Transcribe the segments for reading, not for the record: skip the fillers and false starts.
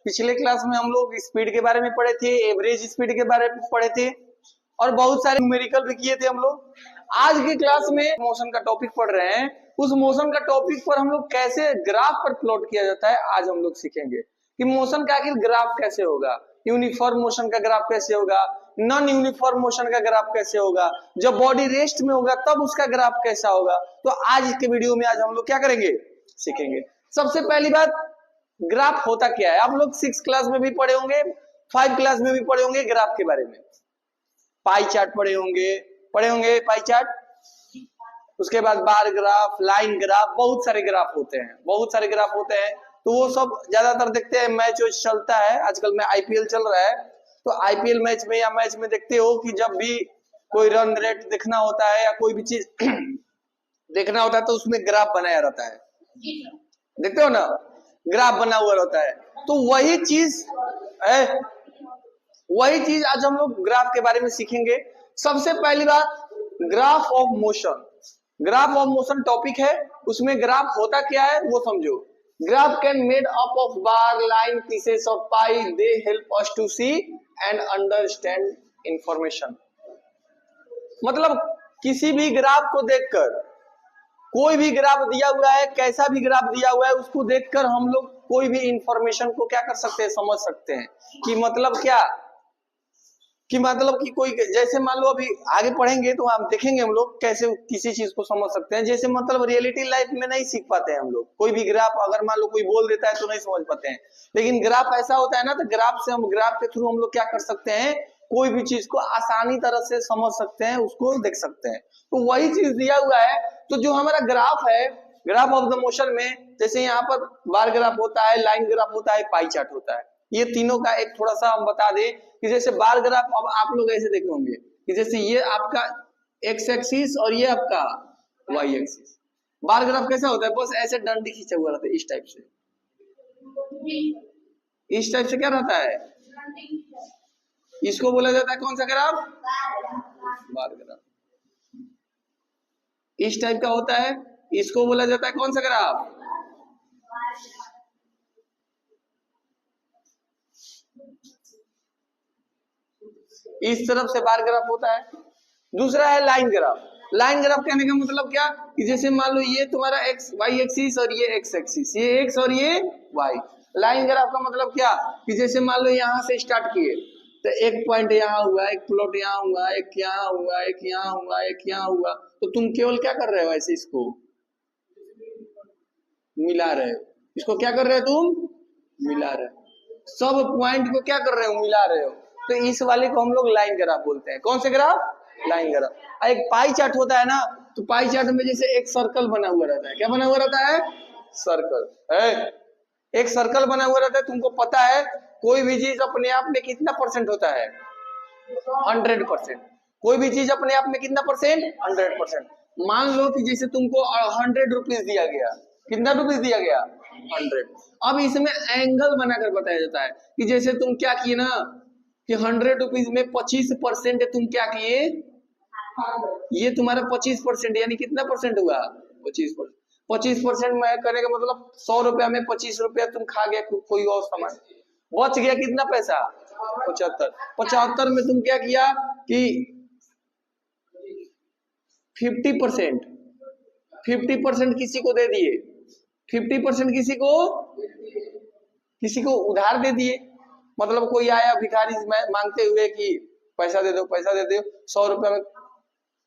पिछले क्लास में हम लोग स्पीड के बारे में पढ़े थे, एवरेज स्पीड के बारे में पढ़े थे और बहुत सारे न्यूमेरिकल भी किए थे हम लोग। आज की क्लास में मोशन का टॉपिक पढ़ रहे हैं। उस मोशन का टॉपिक पर हम लोग कैसे ग्राफ पर प्लॉट किया जाता है आज हम लोग सीखेंगे कि मोशन का आखिर ग्राफ कैसे होगा, यूनिफॉर्म मोशन का ग्राफ कैसे होगा, नॉन यूनिफॉर्म मोशन का ग्राफ कैसे होगा, जब बॉडी रेस्ट में होगा तब उसका ग्राफ कैसा होगा। तो आज के वीडियो में आज हम लोग क्या करेंगे, सीखेंगे। सबसे पहली बात, ग्राफ होता क्या है। आप लोग 6 क्लास में भी पढ़े होंगे, 5 क्लास में भी पढ़े होंगे ग्राफ के बारे में। पाई चार्ट पढ़े होंगे पाई चार्ट। उसके बाद बार ग्राफ, लाइन ग्राफ, बहुत सारे ग्राफ होते हैं। तो वो सब ज्यादातर देखते हैं, मैच चलता है आजकल में, आईपीएल चल रहा है तो आईपीएल मैच में या मैच में देखते हो कि जब भी कोई रन रेट देखना होता है या कोई भी चीज देखना होता है तो उसमें ग्राफ बनाया रहता है, देखते हो ना, ग्राफ बना हुआ रहता है। तो वही चीज आज हम लोग ग्राफ के बारे में सीखेंगे। सबसे पहली बात, ग्राफ ऑफ मोशन टॉपिक है, उसमें ग्राफ होता क्या है वो समझो। Graph can made up of bar, line, pieces of pie, they help us to see and understand information. मतलब किसी भी ग्राफ को देखकर, कोई भी ग्राफ दिया हुआ है, कैसा भी ग्राफ दिया हुआ है, उसको देखकर हम लोग कोई भी इंफॉर्मेशन को क्या कर सकते हैं, समझ सकते हैं। कि मतलब क्या, कि मतलब कि कोई, जैसे मान लो अभी आगे पढ़ेंगे तो हम देखेंगे हम लोग कैसे किसी चीज को समझ सकते हैं। जैसे मतलब रियलिटी लाइफ में नहीं सीख पाते हैं हम लोग, कोई भी ग्राफ अगर मान लो कोई बोल देता है तो नहीं समझ पाते हैं, लेकिन ग्राफ ऐसा होता है ना, तो ग्राफ के थ्रू हम लोग क्या कर सकते हैं, कोई भी चीज को आसानी तरह से समझ सकते हैं, उसको देख सकते हैं। तो वही चीज दिया हुआ है। तो जो हमारा ग्राफ है, ग्राफ ऑफ द मोशन में, जैसे यहाँ पर बार ग्राफ होता है, लाइन ग्राफ होता है, पाई चार्ट होता है। ये तीनों का एक थोड़ा सा हम बता दें कि जैसे बार ग्राफ, अब आप लोग ऐसे देखे होंगे कि जैसे ये आपका एक्स एक्सिस और ये आपका वाई एक्सिस। बार ग्राफ कैसा होता है, बस ऐसे डंडी खींचा हुआ रहता है, इस टाइप से क्या रहता है, इसको बोला जाता है कौन सा ग्राफ, बार ग्राफ। इस टाइप का होता है, इसको बोला जाता है कौन सा ग्राफ, इस तरफ से बार ग्राफ होता है। दूसरा है लाइन ग्राफ। लाइन ग्राफ कहने का मतलब क्या, कि जैसे मान लो ये तुम्हारा एक्स वाई एक्सिस और ये एक्स एक्सिस, ये एक्स और ये वाई। लाइन ग्राफ का मतलब क्या, कि जैसे मान लो यहाँ से स्टार्ट किए तो एक पॉइंट यहाँ हुआ, एक प्लॉट यहाँ हुआ, एक यहाँ हुआ, एक यहाँ हुआ, एक यहाँ हुआ, तो तुम केवल क्या कर रहे हो, ऐसे इसको मिला रहे हो। इसको क्या कर रहे हो तुम, मिला रहे हो, सब पॉइंट को क्या कर रहे हो, मिला रहे हो। तो इस वाले को हम लोग लाइन ग्राफ बोलते हैं। कौन से ग्राफ, लाइन ग्राफ। एक पाई चार्ट होता है ना, तो पाई चार्ट में जैसे एक सर्कल बना हुआ रहता है, क्या बना हुआ रहता है, सर्कल है, एक सर्कल बना हुआ रहता है। तुमको पता है कोई भी चीज अपने आप में कितना परसेंट होता है, 100%। कोई भी चीज अपने आप में कितना परसेंट, 100%। मान लो कि जैसे तुमको 100 रुपीज दिया गया, कितना रुपीज दिया गया, 100। अब इसमें एंगल बनाकर बताया जाता है कि जैसे तुम क्या किए ना, कि 100 रुपीज में 25% तुम क्या किए, ये तुम्हारा 25%, यानी कितना परसेंट हुआ, 25%। 25% में करने का मतलब 100 रुपया में 25 रुपया तुम खा गया कोई और सामान, बच गया कितना पैसा, 75। 75 में तुम क्या किया कि 50% किसी को दे दिए, 50% किसी को उधार दे दिए। मतलब कोई आया भिखारी मांगते हुए कि पैसा दे दो 100 रुपया में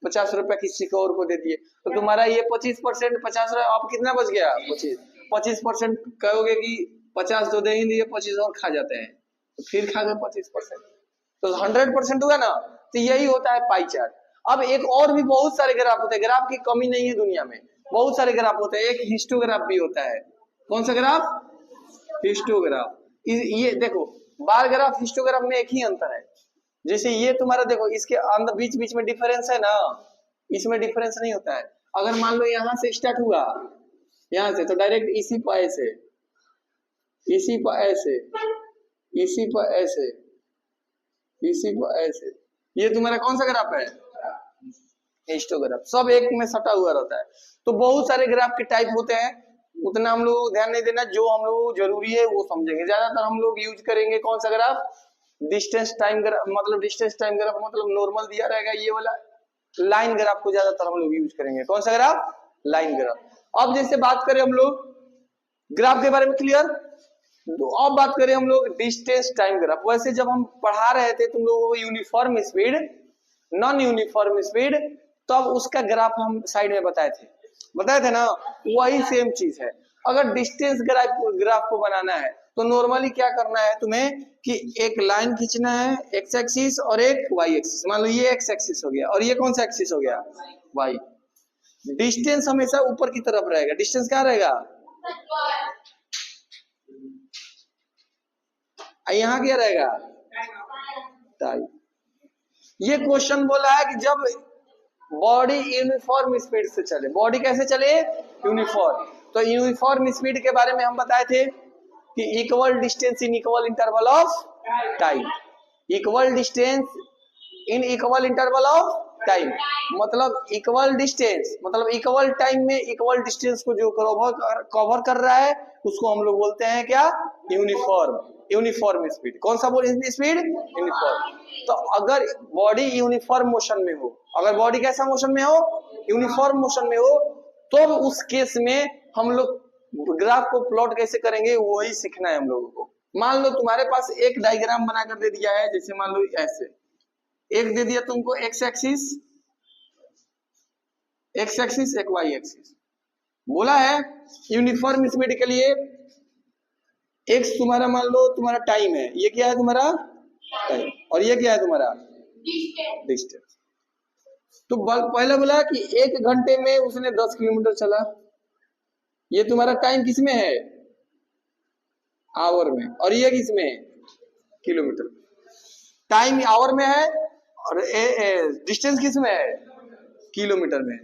50 रुपया किसी को और को दे दिए, तो तुम्हारा ये 25%, 50 रुपया, अब कितना बच गया, 25% कहोगे कि 50 तो दे ही दिए, 25 और खा जाते हैं, तो फिर खा गए 25%, तो 100% हुआ ना। तो यही होता है पाई चार्ट। अब एक और भी बहुत सारे ग्राफ होते हैं, ग्राफ की कमी नहीं है दुनिया में, बहुत सारे ग्राफ होते हैं। एक हिस्टोग्राफ भी होता है। कौन सा ग्राफ, हिस्टोग्राफ। ये देखो, बार ग्राफ हिस्टोग्राफ में एक ही अंतर है, जैसे ये तुम्हारा देखो, इसके अंदर बीच बीच में डिफरेंस है ना, इसमें डिफरेंस नहीं होता है। अगर मान लो यहाँ से स्टार्ट हुआ, यहाँ से, तो डायरेक्ट इसी पर ऐसे, इसी पर ऐसे, इसी पर ऐसे, इसी पर ऐसे, ये तुम्हारा कौन सा ग्राफ है, हिस्टोग्राफ। सब एक में सटा हुआ रहता है। तो बहुत सारे ग्राफ के टाइप होते हैं। उतना हम लोग ध्यान नहीं देना, जो हम लोग जरूरी है वो समझेंगे। ज्यादातर हम लोग यूज करेंगे कौन सा ग्राफ, डिस्टेंस टाइम ग्राफ, मतलब डिस्टेंस टाइम ग्राफ मतलब नॉर्मल दिया रहेगा ये वाला, लाइन ग्राफ को ज्यादातर हम लोग यूज करेंगे। कौन सा ग्राफ, लाइन ग्राफ। अब जैसे बात करें हम लोग ग्राफ के बारे में, क्लियर। तो अब बात करें हम लोग डिस्टेंस टाइम ग्राफ। वैसे जब हम पढ़ा रहे थे तुम लोगों को uniform speed, non uniform speed, तब उसका ग्राफ हम साइड में बताए थे ना, वही सेम चीज है। अगर डिस्टेंस ग्राफ को बनाना है तो नॉर्मली क्या करना है तुम्हें कि एक लाइन खींचना है, एक्स एक्सिस और एक वाई एक्सिस। मान लो ये एक्स एक्सिस हो गया और ये कौन सा एक्सिस हो गया, वाई। डिस्टेंस हमेशा ऊपर की तरफ रहेगा। डिस्टेंस क्या रहेगा, यहाँ क्या रहेगा, टाइम। ये क्वेश्चन बोला है कि जब बॉडी यूनिफॉर्म स्पीड से चले, बॉडी कैसे चले, यूनिफॉर्म। तो यूनिफॉर्म स्पीड के बारे में हम बताए थे कि equal distance in equal interval of time, equal distance in equal interval of time, मतलब इक्वल डिस्टेंस मतलब इक्वल टाइम में इक्वल डिस्टेंस को जो कवर कर रहा है उसको हम लोग बोलते हैं क्या, यूनिफॉर्म। यूनिफॉर्म स्पीड, कौन सा बोल स्पीड, यूनिफॉर्म। तो अगर बॉडी यूनिफॉर्म मोशन में हो, अगर बॉडी कैसा मोशन में हो, यूनिफॉर्म मोशन में हो, तो उस केस में हम लोग ग्राफ को प्लॉट कैसे करेंगे वही सीखना है हम लोगों को। मान लो तुम्हारे पास एक डायग्राम बनाकर दे दिया है, जैसे मान लो ऐसे एक दे दिया तुमको एक्स एक्सिस, एक वाई एक्सिस, बोला है यूनिफॉर्म स्पीड के लिए एक्स तुम्हारा मान लो तुम्हारा टाइम है, ये क्या है तुम्हारा टाइम, और ये क्या है तुम्हारा डिस्टेंस। तो पहले बोला कि 1 घंटे में उसने 10 किलोमीटर चला, ये तुम्हारा टाइम किसमें है, आवर में, और ये किसमें, किलोमीटर। टाइम आवर में है और डिस्टेंस किसमें है, किलोमीटर में।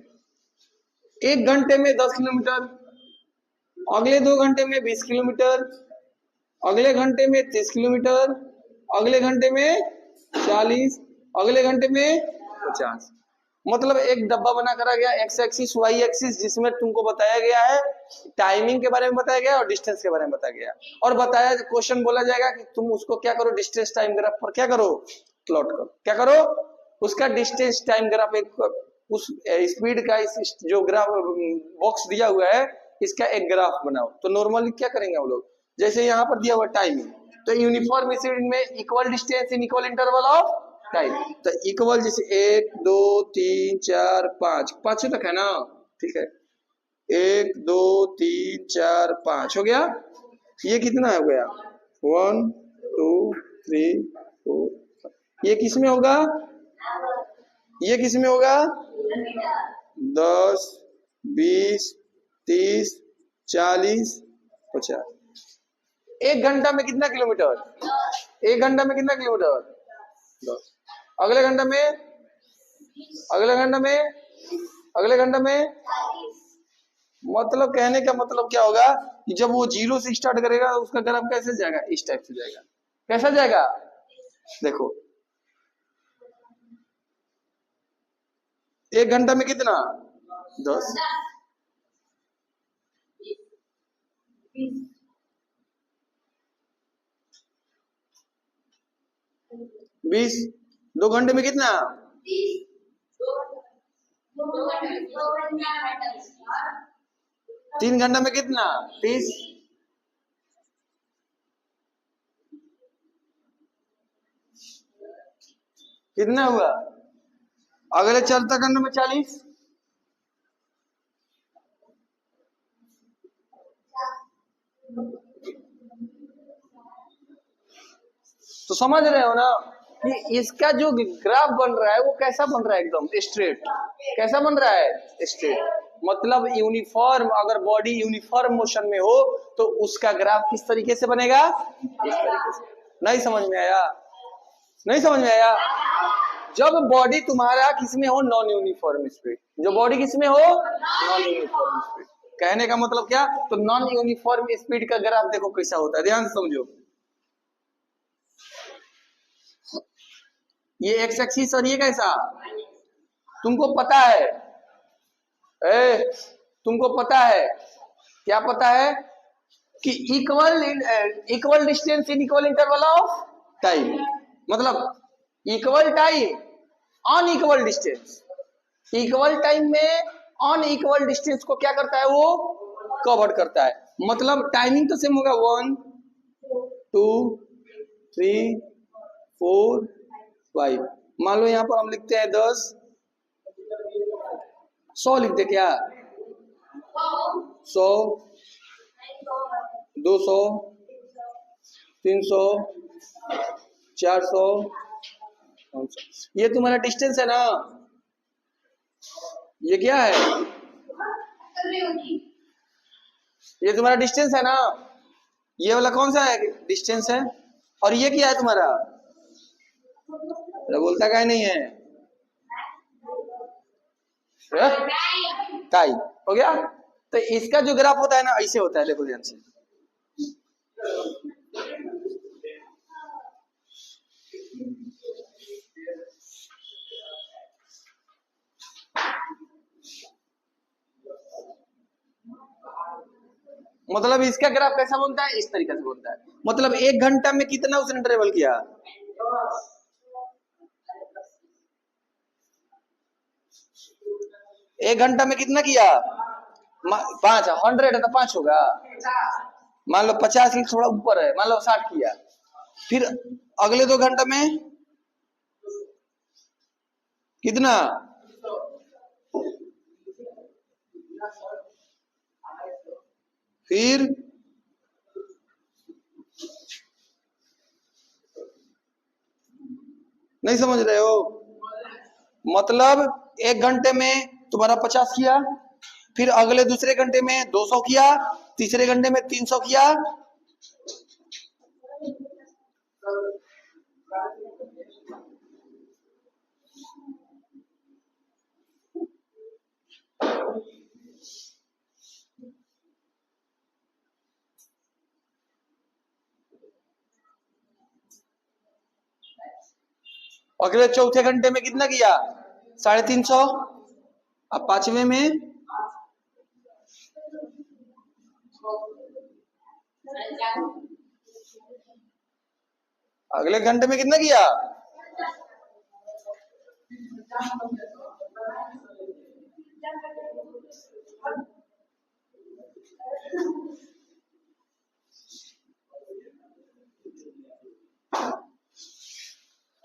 1 घंटे में 10 किलोमीटर, अगले 2 घंटे में 20 किलोमीटर, अगले घंटे में 30 किलोमीटर, अगले घंटे में 40, अगले घंटे में 50। मतलब एक डब्बा बना करा गया, एक्स एक्सिस वाई एक्सिस, जिसमें तुमको बताया गया है टाइमिंग के बारे में बताया गया और डिस्टेंस के बारे में बताया गया, और बताया क्वेश्चन बोला जाएगा कि तुम उसको क्या करो, डिस्टेंस टाइम ग्राफ पर क्या करो, प्लॉट करो। क्या करो, उसका डिस्टेंस टाइम ग्राफ, एक उस स्पीड का इस जो ग्राफ बॉक्स दिया हुआ है इसका एक ग्राफ बनाओ। तो नॉर्मली क्या करेंगे हम लोग, जैसे यहाँ पर दिया हुआ टाइमिंग, तो यूनिफॉर्म स्पीड में equal distance in equal interval of time, तो इक्वल जैसे 1 2 3 4 5, पांचों तक है ना, ठीक है, 1 2 3 4 5 हो गया। ये कितना हो गया, 1 2 3 4, ये किस में होगा, ये किस में होगा, 10 20 30 40 50। 1 घंटा में कितना किलोमीटर, 1 घंटा में कितना किलोमीटर, 10। अगले घंटा में, अगले घंटा में, अगले घंटा में, मतलब कहने का मतलब क्या होगा कि जब वो 0 से स्टार्ट करेगा उसका ग्राफ कैसे जाएगा, इस टाइप से जाएगा। कैसा जाएगा, देखो 1 घंटा में कितना, 10, 20, 2 घंटे में कितना, 3 घंटा में कितना, 30, कितना हुआ, अगले 4 घंटे में 40, तो समझ रहे हो ना कि इसका जो ग्राफ बन रहा है वो कैसा बन रहा है, एकदम स्ट्रेट। कैसा बन रहा है, स्ट्रेट। मतलब यूनिफॉर्म, अगर बॉडी यूनिफॉर्म मोशन में हो तो उसका ग्राफ किस तरीके से बनेगा, इस तरीके से। नहीं समझ में आया, नहीं समझ में आया। जब बॉडी तुम्हारा किसमें हो, नॉन यूनिफॉर्म स्पीड, जो बॉडी किसमें हो, नॉन यूनिफॉर्म स्पीड। कहने का मतलब क्या, तो नॉन यूनिफॉर्म स्पीड का ग्राफ देखो कैसा होता है, ध्यान से समझो। ये एक्स एक्सिस और ये कैसा, तुमको पता है, तुमको पता है क्या पता है कि equal distance in equal interval of time, मतलब equal time on equal distance, equal time में ऑन इक्वल डिस्टेंस को क्या करता है, वो कवर करता है। मतलब टाइमिंग तो सेम होगा, 1 2 3 4 5। मान लो यहां पर हम लिखते हैं 10, 100 लिख दे क्या, 100 200 300 400, ये तुम्हारा डिस्टेंस है ना, ये क्या है, ये तुम्हारा डिस्टेंस है ना, ये वाला कौन सा है डिस्टेंस है, और ये क्या है तुम्हारा, बोलता क्या नहीं है, टाइम हो गया। तो इसका जो ग्राफ होता है ना, ऐसे होता है, देखो ध्यान से। मतलब इसका ग्राफ कैसा बनता है, इस तरीके से बनता है। मतलब 1 घंटा में कितना उसने ट्रेवल किया, एक घंटा में कितना किया, 5, 100 है तो 5 होगा। मान लो 50 की थोड़ा ऊपर है, मान लो 60 किया। फिर अगले 2 घंटा में कितना, फिर नहीं समझ रहे हो, मतलब 1 घंटे में तुम्हारा 50 किया, फिर अगले दूसरे घंटे में 200 किया, तीसरे घंटे में 300 किया, अगले चौथे घंटे में कितना किया, 350, अब 5वें में अगले घंटे में कितना किया,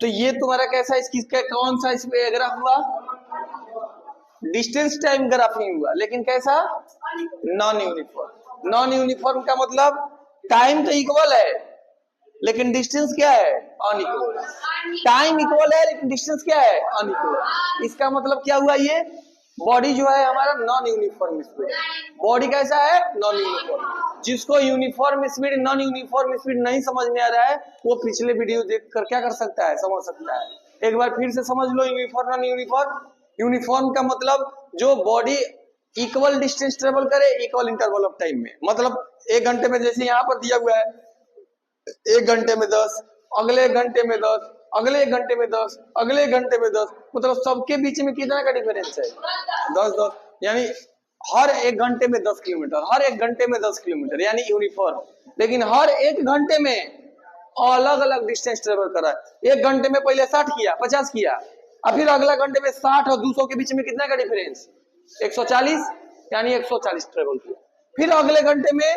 तो ये तुम्हारा कैसा, इसकी कौन सा इसमें ग्राफ हुआ, डिस्टेंस टाइम ग्राफ नहीं हुआ, लेकिन कैसा, नॉन यूनिफॉर्म। नॉन यूनिफॉर्म का मतलब टाइम तो इक्वल है लेकिन डिस्टेंस क्या है, अनइक्वल। टाइम इक्वल है लेकिन डिस्टेंस क्या है, अनइक्वल। इसका मतलब क्या हुआ, ये बॉडी जो है हमारा नॉन यूनिफॉर्म स्पीड, बॉडी कैसा है, नॉन यूनिफॉर्म। जिसको uniform speed non uniform speed नहीं समझ में आ रहा है, वो पिछले वीडियो देखकर क्या कर सकता है, समझ सकता है। एक बार फिर से समझ लो, यूनिफॉर्म नॉन यूनिफॉर्म। यूनिफॉर्म का मतलब जो बॉडी इक्वल डिस्टेंस ट्रेवल करे इक्वल इंटरवल ऑफ टाइम में। मतलब 1 घंटे में जैसे यहाँ पर दिया हुआ है 1 घंटे में 10, अगले घंटे में 10, अगले 1 घंटे में 10, अगले 1 घंटे में 10, मतलब सबके बीच में कितना का डिफरेंस है, 10-10, यानी हर 1 घंटे में 10 किलोमीटर, हर 1 घंटे में 10 किलोमीटर, यानी यूनिफॉर्म। लेकिन हर 1 घंटे में अलग अलग डिस्टेंस ट्रेवल कर रहा है। 1 घंटे में पहले 60 किया, 50 किया, और फिर अगला घंटे में 60 और 200 के बीच में कितना का डिफरेंस, 140, यानी 140 ट्रेवल किया। फिर अगले घंटे में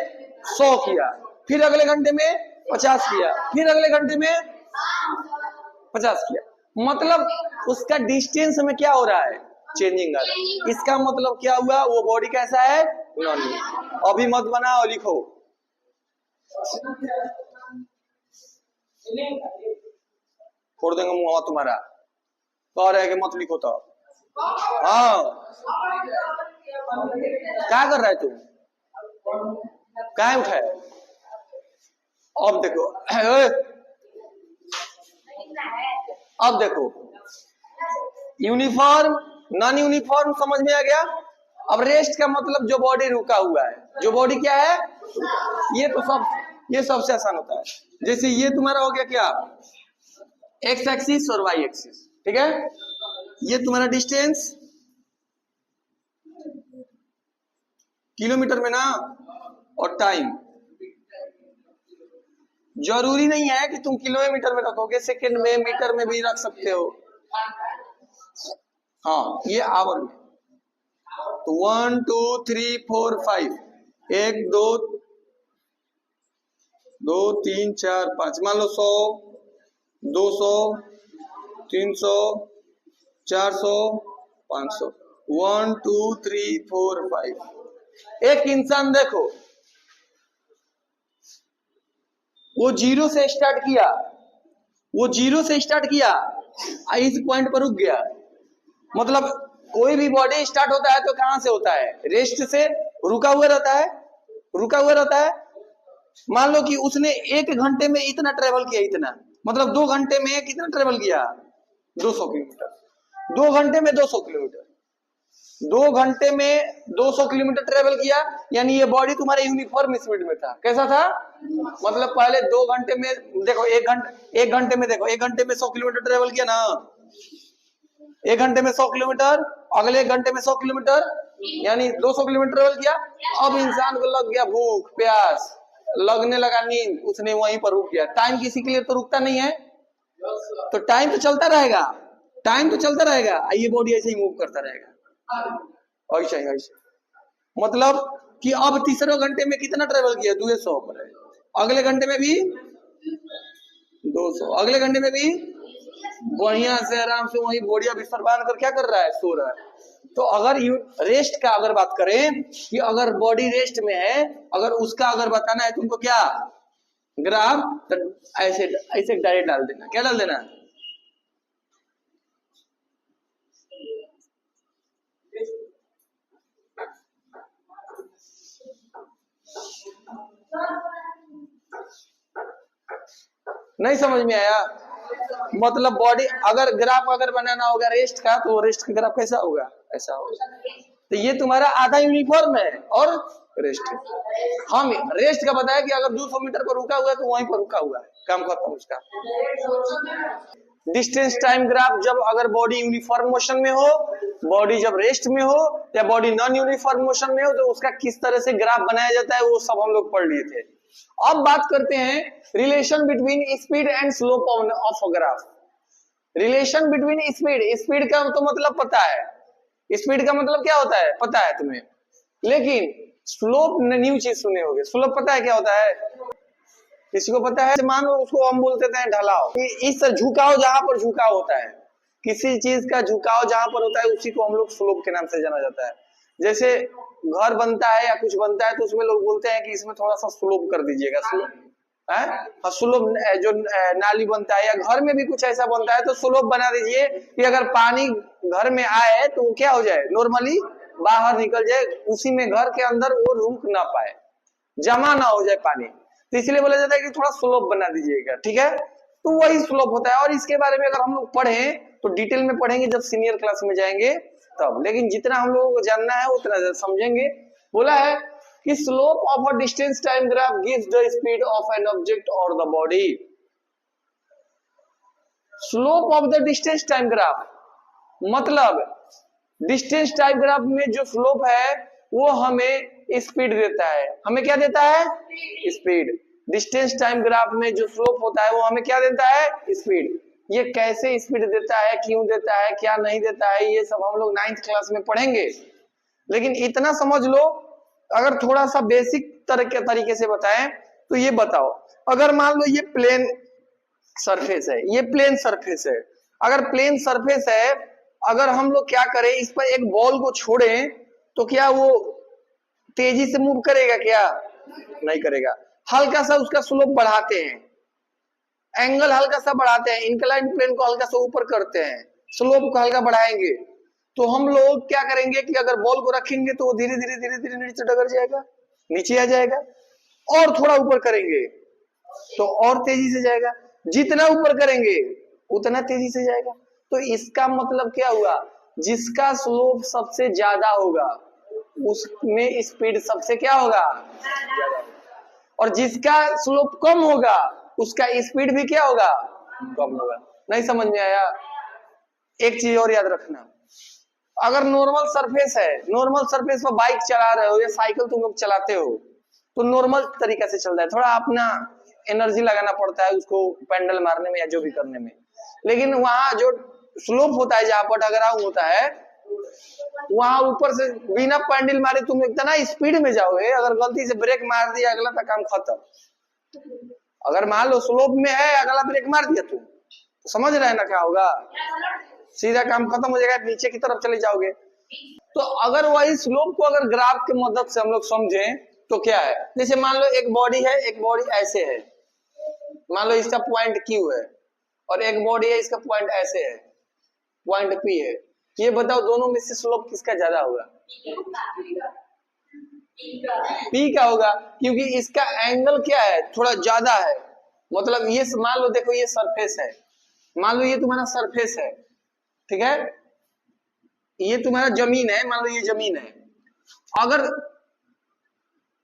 100 किया, फिर अगले घंटे में 50 किया, फिर अगले घंटे में 50 किया। मतलब उसका डिस्टेंस में क्या हो रहा है, चेंजिंग आ रहा है। इसका मतलब क्या हुआ, वो बॉडी कैसा है, नॉन। अभी मत बनाओ, लिखो। छोड़ देंगे मुंह तुम्हारा, कह रहे कि मत लिखो तो। हाँ, क्या कर रहा है तू, क्या उठाए। अब देखो, अब देखो, यूनिफॉर्म नॉन यूनिफॉर्म समझ में आ गया। अब रेस्ट का मतलब जो बॉडी रुका हुआ है, जो बॉडी क्या है, ये सबसे आसान होता है। जैसे ये तुम्हारा हो गया क्या, एक्स एक्सिस और वाई एक्सिस, ठीक है। ये तुम्हारा डिस्टेंस किलोमीटर में ना, और टाइम। जरूरी नहीं है कि तुम किलोमीटर में रखोगे, सेकंड में, मीटर में भी रख सकते हो। हाँ, ये आवर में। तो 1 2 3 4 5, 1 2 2 3 4 5, मान लो 100 200 300 400 500, 1 2 3 4 5। एक इंसान देखो, वो जीरो से स्टार्ट किया, वो जीरो से स्टार्ट किया, इस पॉइंट पर रुक गया। मतलब कोई भी बॉडी स्टार्ट होता है तो कहां से होता है? रेस्ट से। रुका हुआ रहता है, रुका हुआ रहता है। मान लो कि उसने 1 घंटे में इतना ट्रेवल किया, इतना मतलब 2 घंटे में कितना ट्रेवल किया? 200 किलोमीटर। 2 घंटे में 200 किलोमीटर, 2 घंटे में 200 किलोमीटर ट्रेवल किया, यानी ये बॉडी तुम्हारे यूनिफॉर्म स्पीड में था। कैसा था? मतलब पहले 2 घंटे में देखो, 1 घंटे में देखो, 1 घंटे में 100 किलोमीटर ट्रेवल किया ना, 1 घंटे में 100 किलोमीटर, अगले 1 घंटे में 100 किलोमीटर, यानी 200 किलोमीटर ट्रेवल किया। अब इंसान को लग गया भूख प्यास, लगने लगा नींद, उसने वहीं पर रुक गया। टाइम किसी के लिए तो रुकता नहीं है, तो टाइम तो चलता रहेगा, टाइम तो चलता रहेगा, ये बॉडी ऐसे ही मूव करता रहेगा, ऐसे ऐसे। मतलब कि अब तीसरे घंटे में कितना ट्रेवल किया? 200 पर है, अगले घंटे में भी 200, अगले घंटे में भी बढ़िया से आराम से वही बोरिया बिस्तर बांध कर क्या कर रहा है? सो रहा है। तो अगर रेस्ट का अगर बात करें कि अगर बॉडी रेस्ट में है, अगर उसका अगर बताना है तुमको क्या ग्राफ, तो ऐसे ऐसे डायरेक्ट डाल देना। क्या डाल देना? नहीं समझ में आया? मतलब बॉडी अगर ग्राफ अगर बनाना होगा रेस्ट का, तो रेस्ट का ग्राफ कैसा होगा? ऐसा होगा। तो ये तुम्हारा आधा यूनिफॉर्म है और रेस्ट। हम रेस्ट का बताया कि अगर 200 मीटर पर रुका हुआ है तो वहीं पर रुका हुआ है, काम खत्म उसका। डिस्टेंस टाइम ग्राफ जब अगर बॉडी यूनिफॉर्म मोशन में हो, बॉडी जब रेस्ट में हो, या बॉडी नॉन यूनिफॉर्म मोशन में हो, तो उसका किस तरह से ग्राफ बनाया जाता है वो सब हम लोग पढ़ लिए थे। अब बात करते हैं relation between speed and slope of a graph. Relation between speed, speed का तो मतलब पता है, स्पीड का मतलब क्या होता है पता है तुम्हें, लेकिन स्लोप न्यू चीज सुने होगे। स्लोप पता है क्या होता है? किसी को पता है? मान लो उसको हम बोलते हैं ढलाव। इस झुकाव जहां पर झुकाव होता है, किसी चीज का झुकाव जहां पर होता है उसी को हम लोग स्लोप के नाम से जाना जाता है। जैसे घर बनता है या कुछ बनता है तो उसमें लोग बोलते हैं कि इसमें थोड़ा सा स्लोप कर दीजिएगा, स्लोप है, स्लोप। जो नाली बनता है या घर में भी कुछ ऐसा बनता है तो स्लोप बना दीजिए कि अगर पानी घर में आए तो वो क्या हो जाए, नॉर्मली बाहर निकल जाए, उसी में घर के अंदर वो रुक ना पाए, जमा ना हो जाए पानी। तो इसलिए बोला जाता है कि थोड़ा स्लोप बना दीजिएगा, ठीक है। तो वही स्लोप होता है। और इसके बारे में अगर हम लोग पढ़ें तो डिटेल में पढ़ेंगे जब सीनियर क्लास में जाएंगे तब, लेकिन जितना हम लोगों को जानना है उतना समझेंगे। बोला है कि slope of a distance time graph gives the speed of an object और the body. Slope of the distance time graph मतलब डिस्टेंस टाइम ग्राफ में जो स्लोप है वो हमें स्पीड देता है। हमें क्या देता है? स्पीड। डिस्टेंस टाइम ग्राफ में जो स्लोप होता है वो हमें क्या देता है? स्पीड। ये कैसे स्पीड देता है, क्यों देता है, क्या नहीं देता है, ये सब हम लोग 9th क्लास में पढ़ेंगे। लेकिन इतना समझ लो, अगर थोड़ा सा बेसिक तरीके से बताएं तो ये बताओ, अगर मान लो ये प्लेन सरफेस है, ये प्लेन सरफेस है, अगर प्लेन सरफेस है, अगर हम लोग क्या करें, इस पर एक बॉल को छोड़ें तो क्या वो तेजी से मूव करेगा? क्या नहीं करेगा। हल्का सा उसका स्लोप बढ़ाते हैं, एंगल हल्का सा बढ़ाते हैं, इंक्लाइन प्लेन को हल्का सा ऊपर करते हैं, स्लोप को हल्का बढ़ाएंगे, तो हम लोग क्या करेंगे कि अगर बॉल को रखेंगे तो वो धीरे धीरे धीरे धीरे नीचे डगर जाएगा, नीचे आ जाएगा, और थोड़ा ऊपर करेंगे तो और तेजी से जाएगा, जितना ऊपर करेंगे उतना तेजी से जाएगा। तो इसका मतलब क्या हुआ? जिसका स्लोप सबसे ज्यादा होगा उसमें स्पीड सबसे क्या होगा? ज्यादा। और जिसका स्लोप कम होगा उसका स्पीड भी क्या होगा? कम होगा। नहीं समझ में आया? एक चीज और याद रखना, अगर नॉर्मल सरफेस है, नॉर्मल सरफेस पर बाइक चला रहे हो या साइकिल तुम लोग चलाते हो, तो नॉर्मल तरीके से चल रहा है, थोड़ा अपना एनर्जी लगाना पड़ता है उसको पैंडल मारने में या जो भी करने में। लेकिन वहां जो स्लोप होता है, जहां पर टकराव होता है, वहां ऊपर से बिना पैंडल मारे तुम इतना स्पीड में जाओगे, अगर गलती से ब्रेक मार दिया अगला तो काम खत्म। अगर मान लो स्लोप में है, अगला ब्रेक मार दिया तुम, तो समझ रहे हैं ना क्या होगा, सीधा काम खत्म हो जाएगा, नीचे की तरफ चले जाओगे। तो अगर वही स्लोप को अगर ग्राफ की मदद से हम लोग समझें तो क्या है, जैसे मान लो एक बॉडी है, एक बॉडी ऐसे है, मान लो इसका पॉइंट Q है, और एक बॉडी है इसका पॉइंट ऐसे है, पॉइंट P है। ये बताओ दोनों में से स्लोप किसका ज्यादा होगा? P का होगा, क्योंकि इसका एंगल क्या है, थोड़ा ज्यादा है। मतलब ये मान लो, देखो ये सरफेस है, मान लो ये तुम्हारा सरफेस है, ठीक है, ये तुम्हारा जमीन है, मान लो ये जमीन है। अगर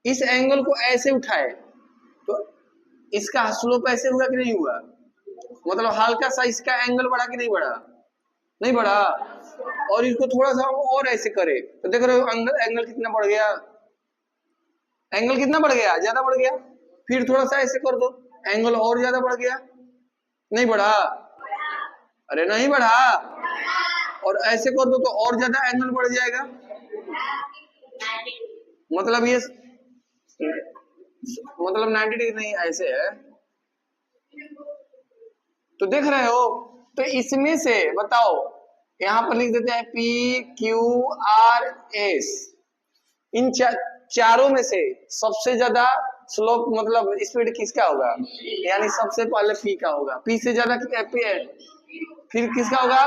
इस एंगल को ऐसे उठाए तो इसका स्लोप ऐसे हुआ कि नहीं हुआ? मतलब हल्का सा इसका एंगल बढ़ा कि नहीं बढ़ा? नहीं बढ़ा। और इसको थोड़ा सा और ऐसे करे तो देख रहे हो एंगल कितना बढ़ गया, एंगल कितना बढ़ गया, ज्यादा बढ़ गया। फिर थोड़ा सा ऐसे कर दो, एंगल और ज्यादा बढ़ गया, नहीं बढ़ा? अरे नहीं बढ़ा। और ऐसे कर दो तो और ज्यादा एंगल बढ़ जाएगा। मतलब ये मतलब 90 डिग्री नहीं, ऐसे है। तो देख रहे हो, तो इसमें से बताओ, यहां पर लिख देते हैं PQRS। इन चारों में से सबसे ज्यादा स्लोप मतलब स्पीड किसका होगा? यानी सबसे पहले P का होगा, P से ज्यादा P है, फिर किसका होगा?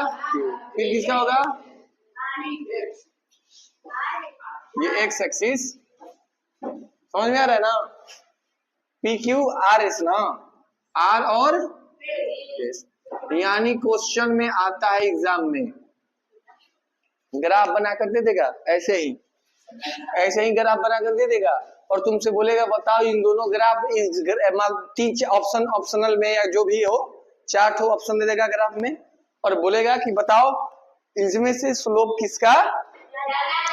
फिर किसका होगा? ये एक्स एक्सिस, समझ में आ रहा है ना? PQRS ना, R और S। यानी क्वेश्चन में आता है एग्जाम में, ग्राफ बना कर दे देगा, ऐसे ही ग्राफ बना कर दे देगा, और तुमसे बोलेगा बताओ इन दोनों ग्राफ, तीन ऑप्शन, ऑप्शनल में या जो भी हो, 4 ऑप्शन दे देगा ग्राफ में, और बोलेगा कि बताओ इसमें से स्लोप किसका,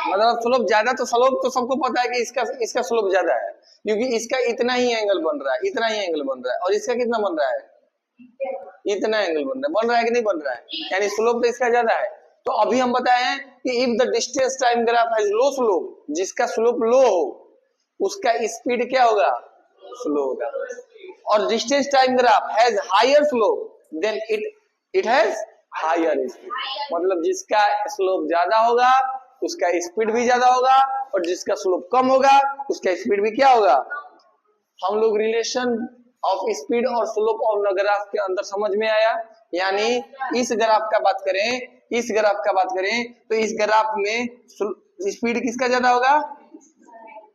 मतलब स्लोप ज्यादा। तो स्लोप तो सबको पता है कि इसका स्लोप ज्यादा है, क्योंकि इसका इतना ही एंगल बन रहा है, इतना ही एंगल बन रहा है, और इसका कितना बन रहा है? इतना एंगल बन रहा है कि नहीं बन रहा है? यानी स्लोप तो इसका ज्यादा है। तो अभी हम बताए हैं कि if the distance time graph has low slope, जिसका स्लोप लो हो उसका स्पीड क्या होगा? स्लो होगा। और distance time graph has higher slope then it has higher speed, मतलब जिसका स्लोप ज्यादा होगा उसका स्पीड भी ज्यादा होगा, और जिसका स्लोप कम होगा उसका स्पीड भी क्या होगा? हम लोग रिलेशन ऑफ स्पीड और स्लोप ऑफ ग्राफ के अंदर समझ में आया। यानी इस ग्राफ का बात करें, इस ग्राफ का बात करें तो इस ग्राफ में स्पीड किसका ज्यादा होगा?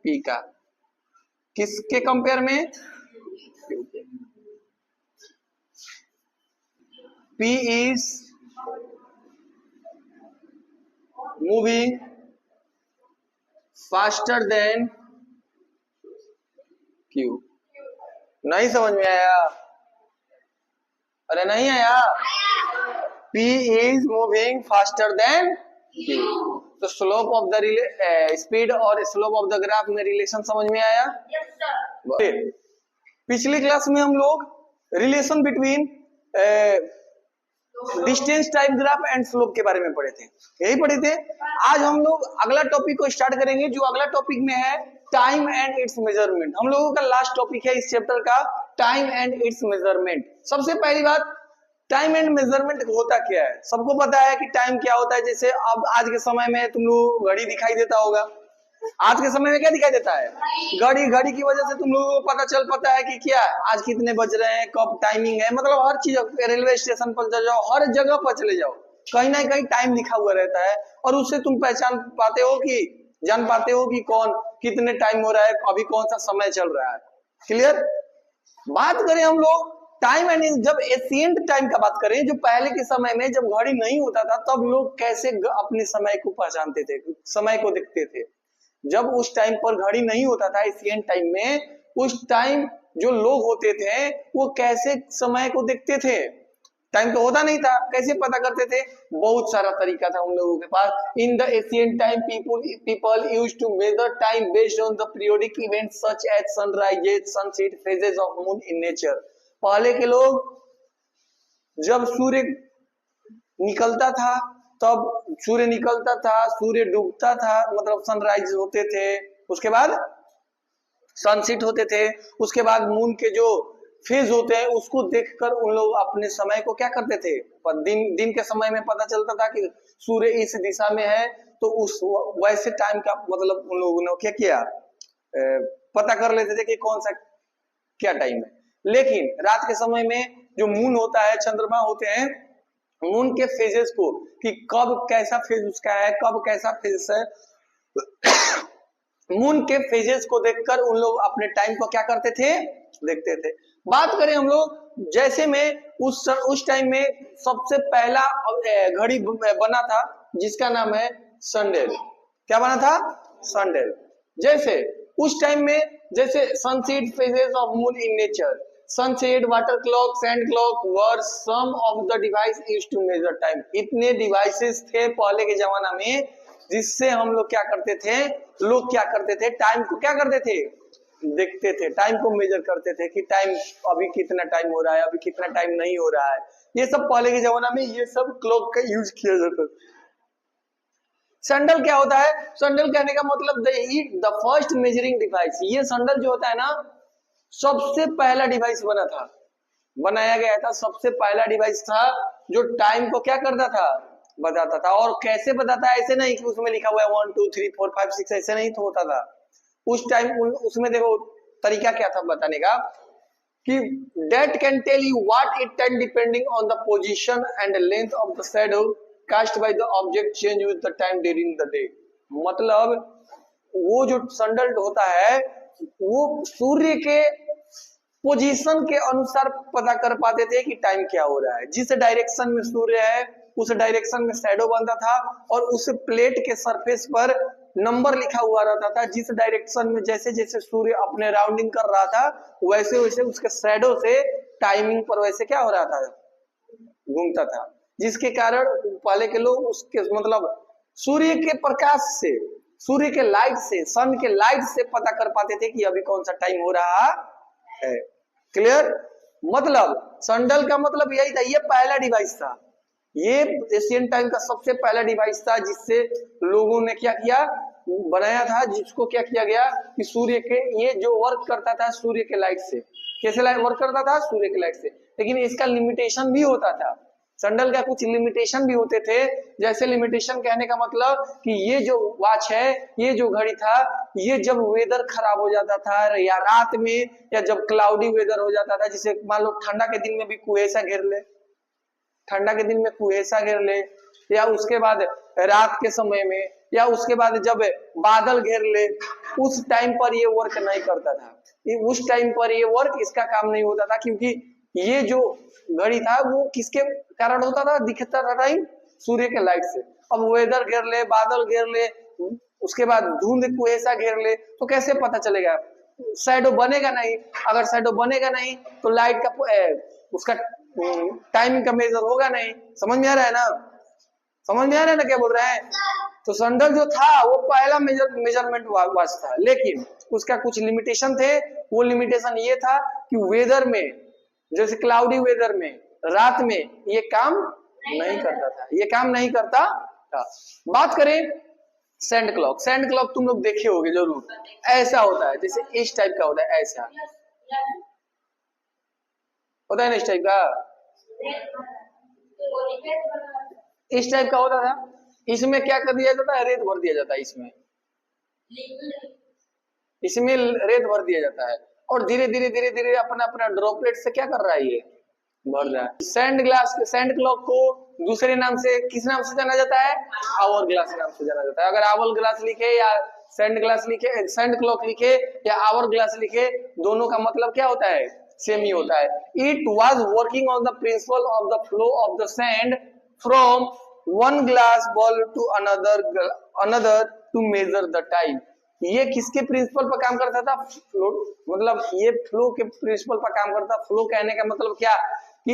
P का। किसके कंपेयर में? P is moving faster than Q। नहीं समझ में आया? अरे नहीं आया? P is moving faster than Q। तो स्लोप ऑफ द स्पीड और स्लोप ऑफ द ग्राफ में रिलेशन समझ में आया? पिछली क्लास में हम लोग relation between distance time graph and slope के बारे में पढ़े थे, यही पढ़े थे। आज हम लोग अगला टॉपिक को स्टार्ट करेंगे, जो अगला टॉपिक में है टाइम एंड इट्स मेजरमेंट। हम लोगों का लास्ट टॉपिक है इस चैप्टर का टाइम एंड इट्स मेजरमेंट। सबसे पहली बात, टाइम एंड मेजरमेंट होता क्या है? सबको पता है कि टाइम क्या होता है। जैसे अब आज के समय में तुम लोग घड़ी दिखाई देता होगा, आज के समय में क्या दिखाई देता है? घड़ी। घड़ी की वजह से तुम लोगों को पता चल पाता है कि क्या आज कितने बज रहे हैं, कब टाइमिंग है, मतलब हर चीज, रेलवे स्टेशन पर चले जाओ, हर जगह पर चले जाओ, कहीं ना कहीं टाइम लिखा हुआ रहता है, और उससे तुम पहचान पाते हो कि जान पाते हो कि कौन कितने टाइम हो रहा है, अभी कौन सा समय चल रहा है। क्लियर? बात करें हम लोग टाइम एंड, जब एशिएंट टाइम का बात करें, जो पहले के समय में जब घड़ी नहीं होता था तब लोग कैसे अपने समय को पहचानते थे, समय को देखते थे। जब उस टाइम पर घड़ी नहीं होता था एशिएंट टाइम में, उस टाइम जो लोग होते थे वो कैसे समय को देखते थे? टाइम तो होता नहीं था, कैसे पता करते थे? बहुत सारा तरीका था उन लोगों के पास। In the ancient time people used to measure time based on the periodic event such as sunrises, sunset, phases of moon in nature. पहले के लोग जब सूर्य निकलता था, तब सूर्य निकलता था, सूर्य डूबता था, मतलब सनराइज होते थे, उसके बाद सनसेट होते थे, उसके बाद मून के जो फेज होते हैं उसको देखकर उन लोग अपने समय को क्या करते थे? पर दिन के समय में पता चलता था कि सूर्य इस दिशा में है, तो उस वैसे टाइम का मतलब उन लोगों ने क्या किया, पता कर लेते थे कि कौन सा क्या टाइम है। लेकिन रात के समय में जो मून होता है, चंद्रमा होते हैं, मून के फेजेस को कि कब कैसा फेज उसका है, कब कैसा फेज है, मून के फेजेस को देखकर उन लोग अपने टाइम को क्या करते थे? देखते थे। बात करें हम लोग, जैसे में उस टाइम में सबसे पहला घड़ी बना था जिसका नाम है सनडियल। क्या बना था? सनडियल। जैसे उस टाइम में जैसे sunset phases of moon in nature, sunset, water clock, sand clock were some of the device used to measure time. इतने डिवाइसेस थे पहले के जमाना में जिससे हम लोग क्या करते थे, लोग क्या करते थे, टाइम को क्या करते थे? देखते थे, टाइम को मेजर करते थे कि टाइम अभी कितना टाइम हो रहा है, अभी कितना टाइम नहीं हो रहा है। ये सब पहले के जमाना में ये सब क्लॉक का यूज किया जाता था। सैंडल क्या होता है? सैंडल कहने का मतलब द फर्स्ट मेजरिंग डिवाइस। ये सैंडल जो होता है ना, सबसे पहला डिवाइस बना था, बनाया गया था, सबसे पहला डिवाइस था जो टाइम को क्या करता था? बताता था। और कैसे बताता है? ऐसे नहीं कि उसमें लिखा हुआ है 1 2 3 4 5 6, ऐसे नहीं तो होता था उस टाइम। उसमें देखो तरीका क्या था बताने का कि that can tell you what it time depending on the position and length of the shadow cast by the object change with the time during the day। मतलब वो जो सनडल होता है वो सूर्य के पोजीशन के अनुसार पता कर पाते थे कि टाइम क्या हो रहा है। जिस डायरेक्शन में सूर्य है उस डायरेक्शन में शैडो बनता था और उस प्लेट के सरफेस पर नंबर लिखा हुआ रहता था। जिस डायरेक्शन में जैसे जैसे सूर्य अपने राउंडिंग कर रहा था वैसे वैसे उसके शैडो से टाइमिंग पर वैसे क्या हो रहा था? घूमता था। जिसके कारण पहले के लोग उसके मतलब सूर्य के प्रकाश से, सूर्य के लाइट से, सन के लाइट से पता कर पाते थे कि अभी कौन सा टाइम हो रहा है। क्लियर? मतलब सनडल का मतलब यही था, ये पहला डिवाइस था, ये एशियन टाइम का सबसे पहला डिवाइस था जिससे लोगों ने क्या किया, बनाया था, जिसको क्या किया गया कि सूर्य के, ये जो वर्क करता था सूर्य के लाइट से। कैसे वर्क करता था? सूर्य के लाइट से। लेकिन इसका लिमिटेशन भी होता था, सैंडल का कुछ लिमिटेशन भी होते थे। जैसे लिमिटेशन कहने का मतलब कि ये जो वॉच है, ये जो घड़ी था, ये जब वेदर खराब हो जाता था या रात में या जब क्लाउडी वेदर हो जाता था, जैसे मान लो ठंडा के दिन में भी कुहेसा घेर ले, ठंडा के दिन में कुहेसा घेर ले, या उसके बाद रात के समय में, या उसके बाद जब बादल घेर ले, उस टाइम पर ये वर्क नहीं करता था। उस टाइम पर ये वर्क इसका काम नहीं होता था क्योंकि ये जो घड़ी था वो किसके कारण होता था? दिखता था टाइम सूर्य के लाइट से। अब वेदर घेर ले, बादल घेर ले, उसके बाद धुंध कुहेसा घेर ले, तो कैसे पता चलेगा? शैडो बनेगा नहीं। अगर शैडो बनेगा नहीं तो लाइट का उसका टाइमिंग का मेजर होगा नहीं। समझ में आ रहा है ना? समझ में आ रहा है ना क्या बोल रहे हैं? तो सनडल जो था वो पहला मेजरमेंट वॉच था, लेकिन उसका कुछ लिमिटेशन थे। वो लिमिटेशन ये था कि वेदर में, जैसे क्लाउडी वेदर में, रात में ये काम नहीं करता था, ये काम नहीं करता था। बात करें सैंड क्लॉक। सैंड क्लॉक तुम लोग देखे होगे जरूर, ऐसा होता है, जैसे इस टाइप का होता है, ऐसा होता है ना, इस टाइप का, इस टाइप का होता था। इसमें क्या कर दिया जाता है? रेत भर दिया जाता है, इसमें रेत भर दिया जाता है और धीरे धीरे धीरे धीरे अपना अपना ड्रॉपलेट से क्या कर रहा है? ये भर रहा है। सैंड ग्लास, सैंड क्लॉक को दूसरे नाम से किस नाम से जाना जाता है? आवर ग्लास नाम से जाना जाता है। अगर आवर ग्लास लिखे या सैंड ग्लास लिखे, सैंड क्लॉक लिखे या आवर ग्लास लिखे, दोनों का मतलब क्या होता है? सेम ही होता है। It was working on the principle of the flow of the sand from one glass ball to another to measure the time. ये किसके प्रिंसिपल पर काम करता था? फ्लो, मतलब ये फ्लो के प्रिंसिपल पर काम करता। फ्लो कहने का मतलब क्या कि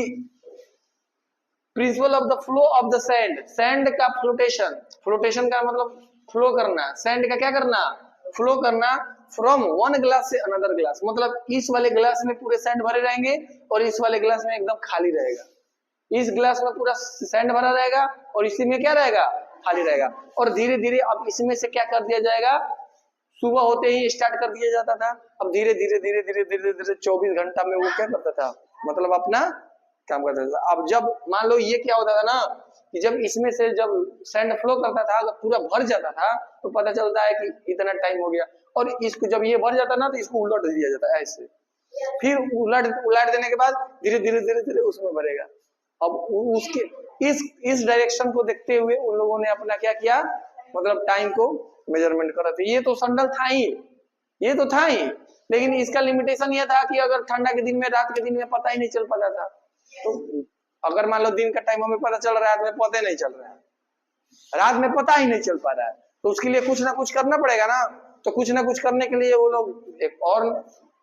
principal of the flow of the sand, sand का फ्लोटेशन, फ्लोटेशन का मतलब फ्लो करना, सैंड का क्या करना, फ्लो करना, फ्रॉम वन ग्लास से अनदर ग्लास, मतलब इस वाले ग्लास में पूरे सैंड भरे रहेंगे और इस वाले ग्लास में एकदम खाली रहेगा, इस ग्लास में पूरा सैंड भरा रहेगा और इसी में क्या रहेगा, खाली रहेगा। और धीरे धीरे अब इसमें से क्या कर दिया जाएगा, सुबह होते ही स्टार्ट कर दिया जाता था, अब धीरे धीरे धीरे धीरे धीरे धीरे 24 घंटा में वो क्या करता था, मतलब अपना काम करता था। अब जब मान लो ये क्या होता था ना कि जब इसमें से जब सैंड फ्लो करता था, अगर पूरा भर जाता था तो पता चलता है कि इतना टाइम हो गया, और इसको जब ये भर जाता ना तो इसको उलट दिया जाता है ऐसे, फिर उलट देने के बाद धीरे धीरे धीरे धीरे उसमें भरेगा। अब उसके इस डायरेक्शन को देखते हुए उन लोगों ने अपना क्या किया, मतलब टाइम को मेजरमेंट करा था। ये तो संडल था ही, ये तो था ही, लेकिन इसका लिमिटेशन ये था कि अगर ठंडा के दिन में, रात के दिन में पता ही नहीं चल पाता था, तो अगर मान लो दिन का टाइम हमें पता चल रहा है, रात में पता ही नहीं चल रहा है, रात में पता ही नहीं चल पा रहा है, तो उसके लिए कुछ ना कुछ करना पड़ेगा ना। तो कुछ ना कुछ करने के लिए वो लोग एक और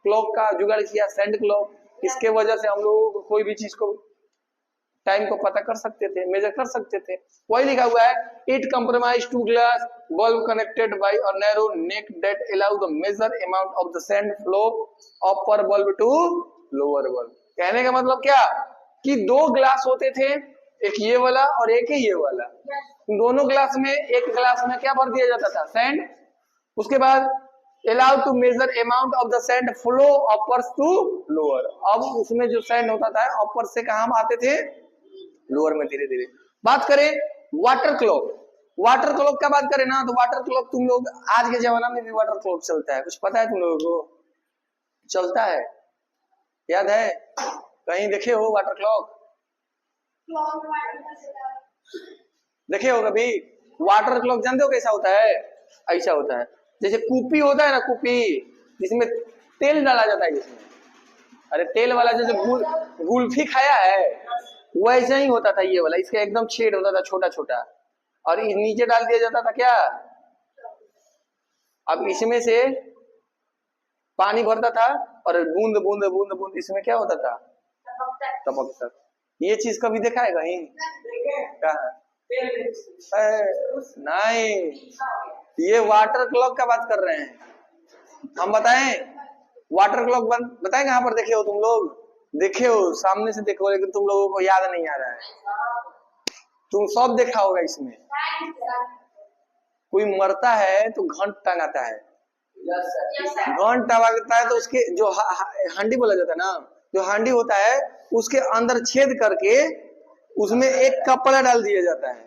क्लॉक का जुगाड़ किया, सैंड क्लॉक। इसके वजह से हम लोग कोई भी चीज को, टाइम को पता कर सकते थे, मेजर कर सकते थे। वही लिखा हुआ है, it compromise two glass bulb connected by a narrow neck that allow the measure amount of the sand flow upper bulb to lower bulb. कहने का मतलब क्या कि दो ग्लास होते थे, एक ये वाला और एक ही ये वाला, दोनों ग्लास में, एक ग्लास में क्या भर दिया जाता था, सैंड, उसके बाद allow to measure amount of the sand flow uppers to lower. अब उसमें जो सैंड होता था अपर से कहां आते थे, लोअर में धीरे धीरे। बात करें वाटर क्लॉक, वाटर क्लॉक का बात करें ना, तो वाटर क्लॉक तुम लोग आज के जमाना में भी वाटर क्लॉक चलता है, कुछ पता है तुम लोगों को, चलता है, याद है, कहीं देखे हो वाटर क्लॉक, देखे हो कभी वाटर क्लॉक? जानते हो कैसा होता है, ऐसा होता है जैसे कूपी होता है ना, कूपी जिसमें तेल डाला जाता है, जिसमें, अरे तेल वाला जैसे गुल्फी खाया है, वैसा ही होता था ये वाला, इसका एकदम छेद होता था छोटा छोटा, और नीचे डाल दिया जाता था क्या, अब इसमें से पानी भरता था और बूंद बूंद बूंद बूंद इसमें क्या होता था, टपकता। ये चीज कभी देखा है कहीं, नहीं, ये वाटर क्लॉक का बात कर रहे हैं हम। बताएं वाटर क्लॉक बताएं कहां पर देखे हो तुम लोग, देखे हो, सामने से देखो, लेकिन तुम लोगों को याद नहीं आ रहा है, तुम सब देखा होगा। इसमें कोई मरता है तो घंट टंगाता है, घंट टंगाता है, तो उसके जो हांडी बोला जाता है ना, जो हांडी होता है उसके अंदर छेद करके उसमें एक कपड़ा डाल दिया जाता है,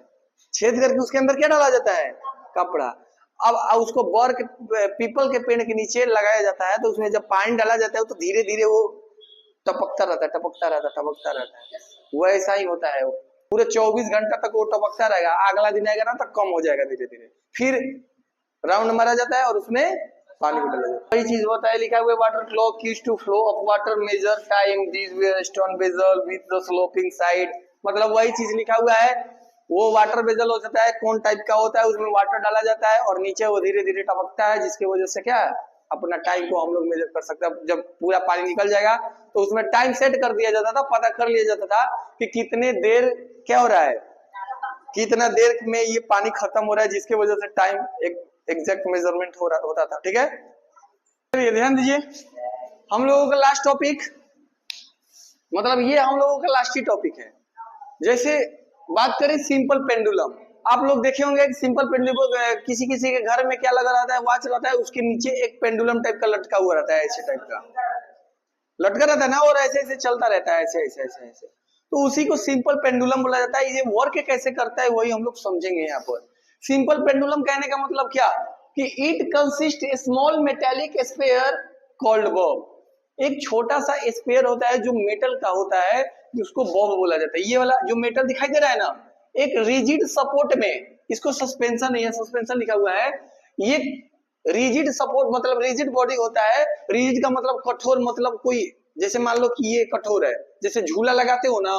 छेद करके उसके अंदर क्या डाला जाता है, कपड़ा। अब उसको बर के, पीपल के पेड़ के नीचे लगाया जाता है, तो उसमें जब पानी डाला जाता है तो धीरे धीरे वो टपकता रहता है, टपकता रहता है, टपकता रहता है। वैसा ही होता है, पूरे 24 घंटा तक वो टपकता रहेगा, अगला दिन आएगा ना तो कम हो जाएगा धीरे धीरे, फिर राउंड मारा जाता है और उसमें पानी भी डाला जाता है। वही चीज होता है, लिखा हुआ है water clock used to flow of water measure time, this were stone vessel with the sloping side, मतलब वही चीज लिखा हुआ है। वो वाटर बेजल हो जाता है, कौन टाइप का होता है, उसमें वाटर डाला जाता है और नीचे वो धीरे धीरे टपकता है, जिसकी वजह से क्या अपना टाइम को हम लोग मेजर कर सकते हैं। जब पूरा पानी निकल जाएगा तो उसमें टाइम सेट कर दिया जाता था, पता कर लिया जाता था कि कितने देर क्या हो रहा है, कितना देर में ये पानी खत्म हो रहा है, जिसकी वजह से टाइम एक एग्जैक्ट मेजरमेंट होता था। ठीक है, ये ध्यान दीजिए, हम लोगों का लास्ट टॉपिक, मतलब ये हम लोगों का लास्ट ही टॉपिक है। जैसे बात करें सिंपल पेंडुलम, आप लोग देखे होंगे सिंपल पेंडुलम, किसी किसी के घर में क्या लगा रहता है, वॉच रहता है, उसके नीचे एक पेंडुलम टाइप का लटका हुआ रहता है, ऐसे टाइप का लटका रहता है ना, और ऐसे ऐसे चलता रहता है, ऐसे ऐसे ऐसे ऐसे, तो उसी को सिंपल पेंडुलम बोला जाता है। ये वर्क कैसे करता है वही हम लोग समझेंगे यहाँ पर। सिंपल पेंडुलम कहने का मतलब क्या कि it consist A small metallic sphere called Bob, एक छोटा सा स्फीयर होता है जो मेटल का होता है, जिसको बॉब बोला जाता है। ये वाला जो मेटल दिखाई दे रहा है ना, एक रिजिड सपोर्ट में, इसको सस्पेंशन नहीं है, सस्पेंशन लिखा हुआ है, ये रिजिड सपोर्ट मतलब रिजिड बॉडी होता है। रिजिड का मतलब कठोर, मतलब कोई, जैसे मान लो कि ये कठोर है, जैसे झूला लगाते हो ना,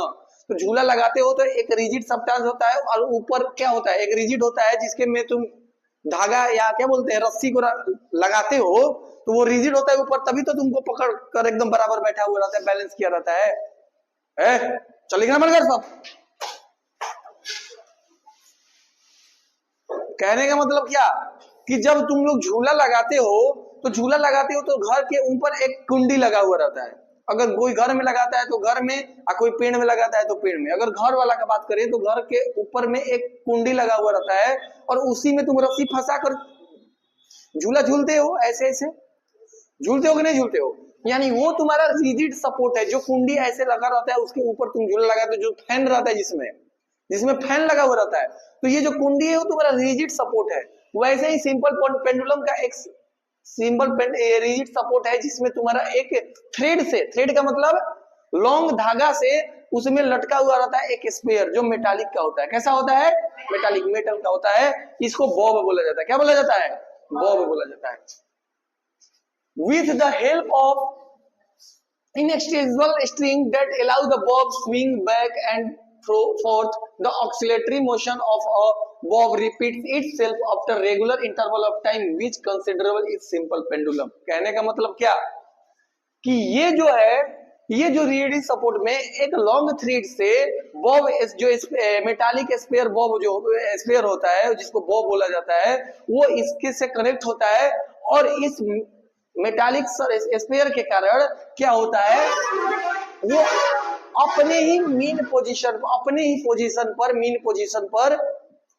तो झूला लगाते हो तो एक रिजिड सब्सटेंस होता है और ऊपर क्या होता है, एक रिजिड होता है जिसके में तुम धागा या क्या बोलते हैं रस्सी को लगाते हो, तो वो रिजिड होता है ऊपर, तभी तो तुमको पकड़ कर एकदम बराबर बैठा हुआ रहता है, बैलेंस किया रहता है। चलेगा ना, सब कहने का मतलब क्या कि जब तुम लोग झूला लगाते हो तो झूला लगाते हो तो घर के ऊपर एक कुंडी लगा हुआ रहता है। अगर कोई घर में लगाता है तो घर में, और कोई पेड़ में लगाता है तो पेड़ में। अगर घर वाला का बात करें तो घर के ऊपर में एक कुंडी लगा हुआ रहता है और उसी में तुम रस्सी फंसा कर झूला झूलते हो। ऐसे ऐसे झूलते हो कि नहीं झूलते हो? यानी वो तुम्हारा रिजिड सपोर्ट है। जो कुंडी ऐसे लगा रहता है उसके ऊपर तुम झूला लगाते हो, जो फैन रहता है जिसमें जिसमें फैन लगा हुआ रहता है, तो ये जो कुंडी है वो तुम्हारा रिजिड सपोर्ट है। वैसे ही सिंपल पेंडुलम का एक सिंपल रिजिड सपोर्ट है जिसमें तुम्हारा एक थ्रेड से, थ्रेड का मतलब लॉन्ग धागा से, उसमें लटका हुआ रहता है एक स्पेयर जो मेटालिक का होता है। कैसा होता है? मेटालिक, मेटल का होता है। इसको बॉब बोला जाता है। क्या बोला जाता है? बॉब बोला जाता है। With the help of inextricable string that allow the bob swing back and forth, the oscillatory motion of a bob repeats itself after regular interval of time, which considerable is simple pendulum। कहने का मतलब क्या कि ये जो है, ये जो रिजिड सपोर्ट में एक लॉन्ग थ्रेड से बॉब, जो मेटालिक स्पेयर बॉब, जो स्पेयर होता है जिसको बॉब बोला जाता है, वो इसके से कनेक्ट होता है। और इस मेटालिक स्पेयर के कारण क्या होता है, वो अपने ही मीन पोजीशन, अपने ही पोजीशन पर, मीन पोजीशन पर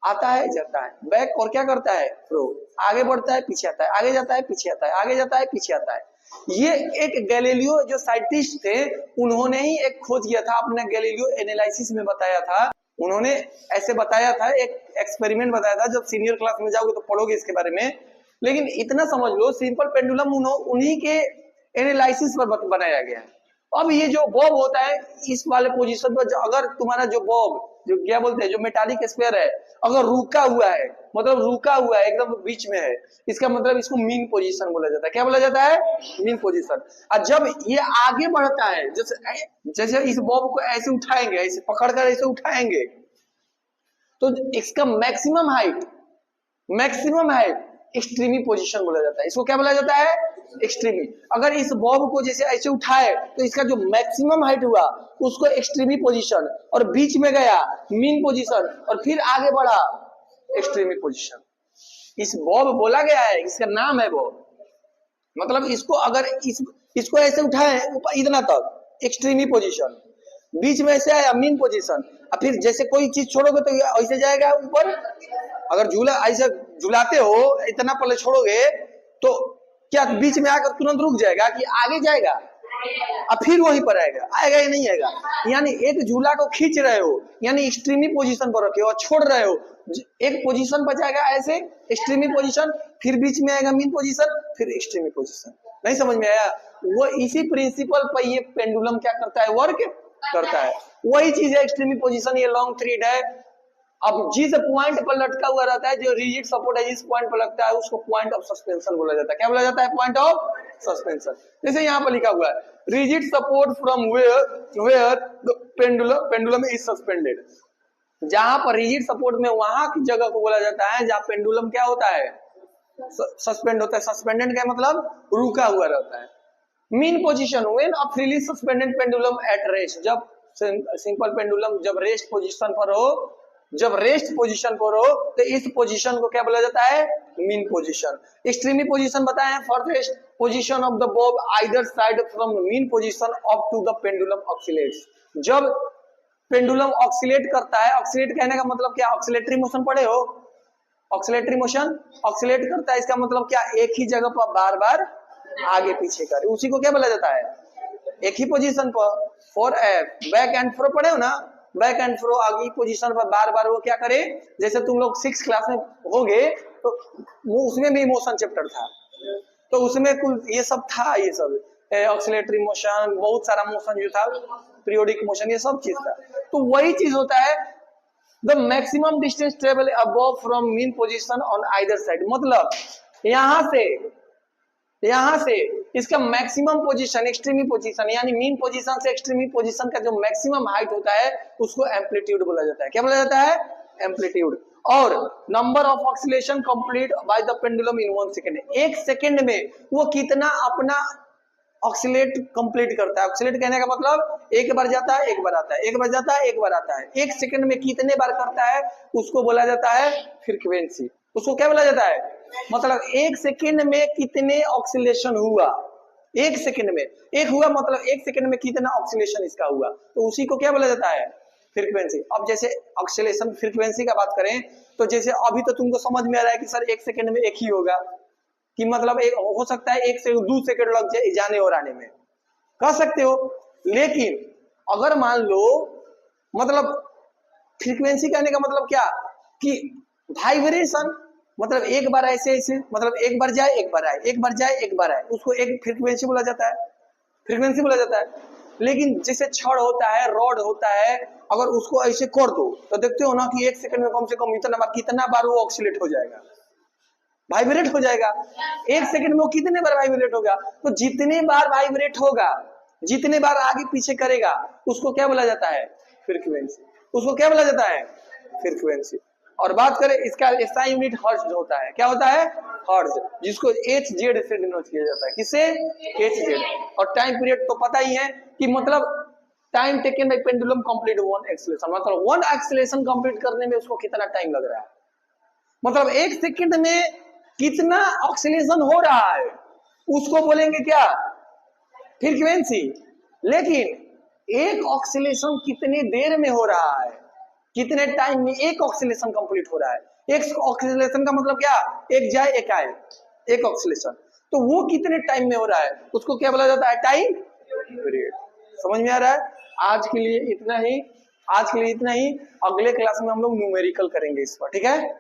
आता है, जाता है, बैक, और क्या करता है, फ्रो, आगे बढ़ता है, पीछे आता है, आगे जाता है, पीछे आता है, आगे जाता है, पीछे आता है। ये एक गैलीलियो जो साइंटिस्ट थे, उन्होंने ही एक खोज किया था। आपने गैलीलियो एनालिसिस में बताया था, उन्होंने ऐसे बताया था, एक एक्सपेरिमेंट बताया था। जब सीनियर क्लास में जाओगे तो पढ़ोगे इसके बारे में। लेकिन इतना समझ लो, सिंपल पेंडुलम उन्हीं के एनालिसिस पर बनाया गया है। अब ये जो बॉब होता है, इस वाले पोजीशन पर अगर तुम्हारा जो बॉब, जो क्या बोलते हैं, जो मेटालिक स्फीयर है, अगर रुका हुआ है, मतलब रुका हुआ है, एकदम बीच में है, इसका मतलब इसको मीन पोजीशन बोला जाता है। क्या बोला जाता है? Mean position. और जब ये आगे बढ़ता है, जैसे इस बॉब को ऐसे उठाएंगे, ऐसे पकड़कर ऐसे उठाएंगे, तो इसका मैक्सिमम हाइट एक्सट्रीमी पोजीशन बोला जाता है। इसको क्या बोला जाता है? एक्सट्रीमी। अगर इस बॉब को जैसे ऐसे उठाए तो इसका जो मैक्सिमम हाइट हुआ उसको एक्सट्रीमी पोजीशन, और बीच में गया मीन पोजीशन, और फिर आगे बढ़ा एक्सट्रीमी पोजीशन। इस बॉब बोला गया है, इसका नाम है बॉब। मतलब इसको अगर इसको ऐसे उठाए इतना तक एक्सट्रीमी पोजीशन, बीच में ऐसे आया मीन पोजीशन, और फिर जैसे कोई चीज छोड़ोगे तो ऐसे जाएगा ऊपर। अगर झूला ऐसे झुलाते हो, इतना पहले छोड़ोगे तो क्या बीच में आकर तुरंत रुक जाएगा कि आगे जाएगा और फिर वहीं पर आएगा या नहीं आएगा? यानी एक झूला को खींच रहे हो, यानी एक्सट्रीमी पोजीशन पर रखे हो, और छोड़ रहे हो, एक पोजीशन पर जाएगा ऐसे एक्सट्रीमी पोजीशन, फिर बीच में आएगा मीन पोजीशन, फिर एक्सट्रीमी पोजीशन। नहीं समझ में आया? वो इसी प्रिंसिपल पर ये पेंडुलम क्या करता है, वर्क करता है। वही चीज है एक्सट्रीमी पोजीशन। ये लॉन्ग थ्रेड है। अब जिस पॉइंट पर लटका हुआ रहता है, जो रिजिड सपोर्ट है, जिस पॉइंट पर लगता है उसको पॉइंट ऑफ सस्पेंशन बोला जाता है। क्या बोला जाता है? Point of suspension. जैसे यहाँ पर लिखा हुआ है, rigid support from where the pendulum is suspended. जहां पर रिजिड सपोर्ट में, वहां की जगह को बोला जाता है जहां पेंडुलम क्या होता है, सस्पेंड होता है। सस्पेंडेड का मतलब रुका हुआ रहता है। Mean position, when a freely suspended pendulum at rest. जब सिंपल पेंडुलम जब रेस्ट पोजीशन पर हो, जब रेस्ट पोजीशन पर हो, तो इस पोजीशन को क्या बोला जाता है? Mean position. एक्सट्रीमी पोजीशन बताए हैं, first position of the bob either side from mean position up to the pendulum oscillates. जब पेंडुलम ऑक्सिलेट करता है, ऑक्सिलेट कहने का मतलब क्या? ऑक्सिलेटरी मोशन पढ़े हो? ऑक्सिलेटरी मोशन, ऑक्सिलेट करता है, इसका मतलब क्या? एक ही जगह पर बार बार आगे पीछे करे, उसी को क्या बोला जाता है? एक ही पोजीशन पर। फॉर बैक एंड फ्रो पढ़े हो ना? बैक एंड फ्रो, आगे पोजीशन पर बार बार वो क्या करे? जैसे तुम लोग 6 क्लास में होगे तो उसमें भी मोशन चैप्टर था, तो उसमें कुल ये सब था, ये सब ऑक्सिलेटरी मोशन, बहुत सारा मोशन जो था, पीरियोडिक मोशन, ये सब चीज था। तो वही चीज होता है, the maximum distance travel above from mean position on either side. मतलब यहां से इसका मैक्सिमम पोजीशन, एक्सट्रीमी पोजीशन, यानी मीन पोजीशन से एक्सट्रीमी पोजीशन का जो मैक्सिमम हाइट होता है उसको एम्पलीट्यूड बोला जाता है। क्या बोला जाता है? एम्पलीट्यूड। और number of oscillation complete by the pendulum in 1 second. 1 second में वो कितना अपना ऑक्सिलेट कंप्लीट करता है। ऑक्सिलेट कहने का मतलब एक बार जाता है, एक बार आता है, एक बार जाता है, एक बार आता है। 1 सेकंड में कितने बार करता है उसको बोला जाता है फ्रीक्वेंसी, उसको क्या बोला जाता है? मतलब एक सेकेंड में कितने ऑक्सीलेशन हुआ, एक सेकेंड में एक हुआ, मतलब एक सेकेंड में कितना ऑक्सीलेशन इसका हुआ, तो उसी को क्या बोला जाता है? फ्रीक्वेंसी। अब जैसे ऑक्सीलेशन फ्रीक्वेंसी का बात करें तो जैसे अभी तो तुमको समझ में आ रहा है कि सर एक सेकेंड में एक ही होगा, कि मतलब एक हो सकता है एक से 2 सेकेंड लग जाए जाने और आने में, कह सकते हो। लेकिन अगर मान लो मतलब फ्रीक्वेंसी कहने का मतलब क्या, कि वाइब्रेशन, मतलब एक बार ऐसे ऐसे, मतलब एक बार जाए एक बार आए, एक बार जाए एक बार आए, उसको एक फ्रीक्वेंसी बोला जाता है, फ्रीक्वेंसी बोला जाता है। लेकिन जैसे छड़ होता है, रॉड होता है, अगर उसको ऐसे कर दो तो देखते हो ना कि एक सेकंड में कम से कम कितना बार वो ऑक्सीलेट हो जाएगा, वाइब्रेट हो जाएगा। एक सेकंड में वो कितने बार वाइब्रेट होगा, तो जितने बार वाइब्रेट होगा, जितने बार आगे पीछे करेगा, उसको क्या बोला जाता है? फ्रीक्वेंसी। उसको क्या बोला जाता है? फ्रीक्वेंसी। और बात करें इसका SI यूनिट हर्ट्ज होता है, क्या होता है? हर्ट्ज, जिसको HZ से डिनोट किया जाता है। किससे? HZ। और टाइम पीरियड तो पता ही है कि मतलब time taken by pendulum complete one acceleration, मतलब वन एक्सीलरेशन कंप्लीट करने में उसको कितना टाइम लग रहा है, मतलब एक सेकंड में कितना ऑक्सीलेशन हो रहा है, उसको बोलेंगे क्या? फ्रीक्वेंसी। लेकिन एक ऑक्सीलेशन कितने देर में हो रहा है, कितने टाइम में एक ऑक्सीलेशन कंप्लीट हो रहा है, एक ऑक्सीलेशन का मतलब क्या? एक जाए एक आए, एक ऑक्सीलेशन, तो वो कितने टाइम में हो रहा है, उसको क्या बोला जाता है? Time period. समझ में आ रहा है? आज के लिए इतना ही, आज के लिए इतना ही। अगले क्लास में हम लोग न्यूमेरिकल करेंगे इस पर, ठीक है।